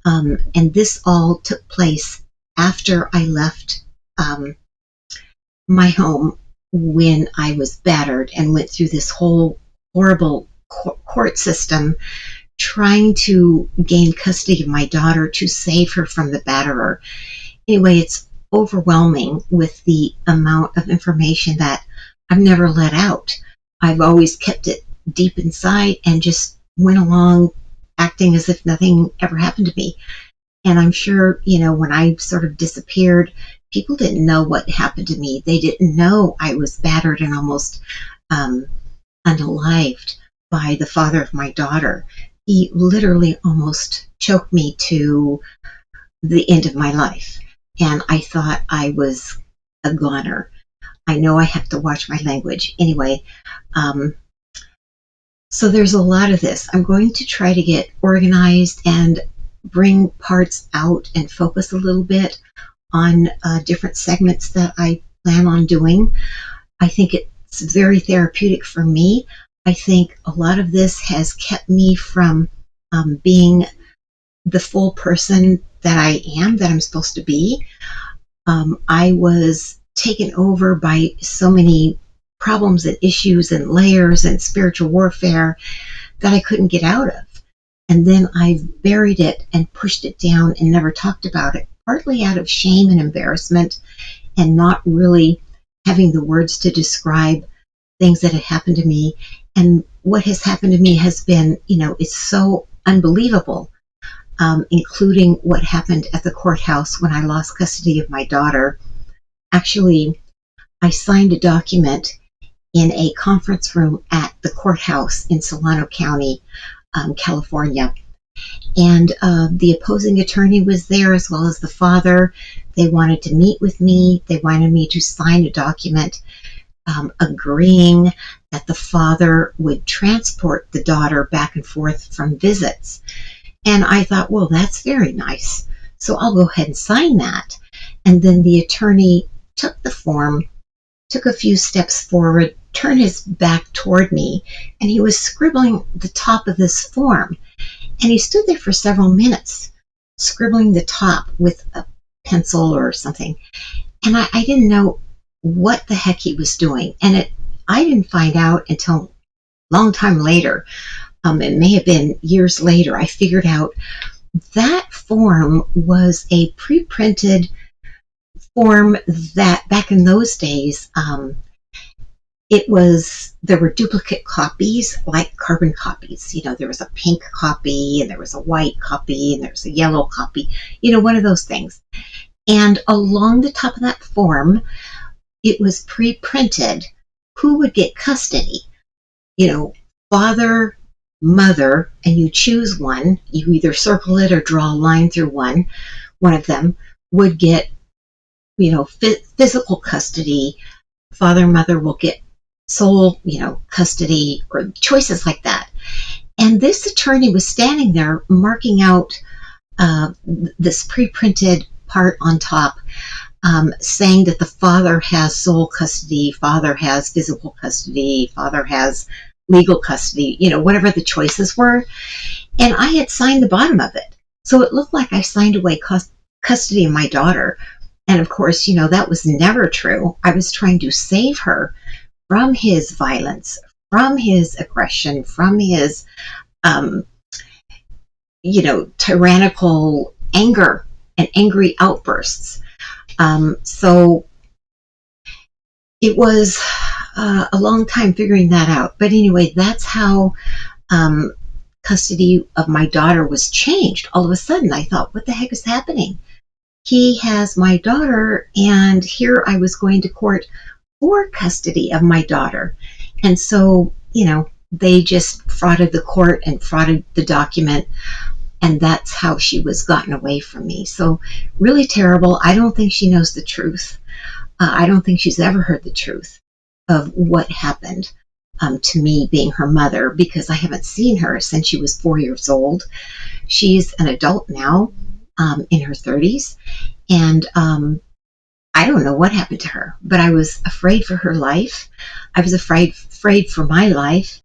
And this all took place after I left my home when I was battered and went through this whole horrible court system trying to gain custody of my daughter to save her from the batterer. Anyway, it's overwhelming with the amount of information that I've never let out. I've always kept it deep inside and just went along acting as if nothing ever happened to me. And I'm sure, when I sort of disappeared, people didn't know what happened to me. They didn't know I was battered and almost unalived by the father of my daughter. He literally almost choked me to the end of my life. And I thought I was a goner. I know I have to watch my language. Anyway, so there's a lot of this. I'm going to try to get organized and bring parts out and focus a little bit on different segments that I plan on doing. I think it's very therapeutic for me. I think a lot of this has kept me from being the full person that I am, that I'm supposed to be. I was taken over by so many problems and issues and layers and spiritual warfare that I couldn't get out of. And then I buried it and pushed it down and never talked about it, partly out of shame and embarrassment and not really having the words to describe things that had happened to me. And what has happened to me has been, it's so unbelievable, including what happened at the courthouse when I lost custody of my daughter. Actually, I signed a document in a conference room at the courthouse in Solano County, California. And the opposing attorney was there, as well as the father. They wanted to meet with me. They wanted me to sign a document agreeing that the father would transport the daughter back and forth from visits. And I thought, well, that's very nice. So I'll go ahead and sign that. And then the attorney took the form, took a few steps forward, turned his back toward me, and he was scribbling the top of this form. And he stood there for several minutes, scribbling the top with a pencil or something. And I didn't know what the heck he was doing. And I didn't find out until a long time later. It may have been years later. I figured out that form was a pre-printed form that back in those days, there were duplicate copies, like carbon copies. There was a pink copy, and there was a white copy, and there was a yellow copy, one of those things. And along the top of that form, it was pre-printed who would get custody. Father, mother, and you choose one. You either circle it or draw a line through one. One of them would get, physical custody. Father, mother will get sole, custody, or choices like that. And this attorney was standing there marking out this pre-printed part on top, saying that the father has sole custody, father has physical custody, father has legal custody, whatever the choices were. And I had signed the bottom of it. So it looked like I signed away custody of my daughter. And of course, that was never true. I was trying to save her from his violence, from his aggression, from his, tyrannical anger and angry outbursts. So it was a long time figuring that out. But anyway, that's how custody of my daughter was changed. All of a sudden, I thought, what the heck is happening? He has my daughter, and here I was going to court for custody of my daughter. And so, they just frauded the court and frauded the document, and that's how she was gotten away from me. So really terrible. I don't think she knows the truth. I don't think she's ever heard the truth of what happened to me being her mother, because I haven't seen her since she was 4 years old. She's an adult now, in her 30s, and I don't know what happened to her, but I was afraid for her life. I was afraid for my life,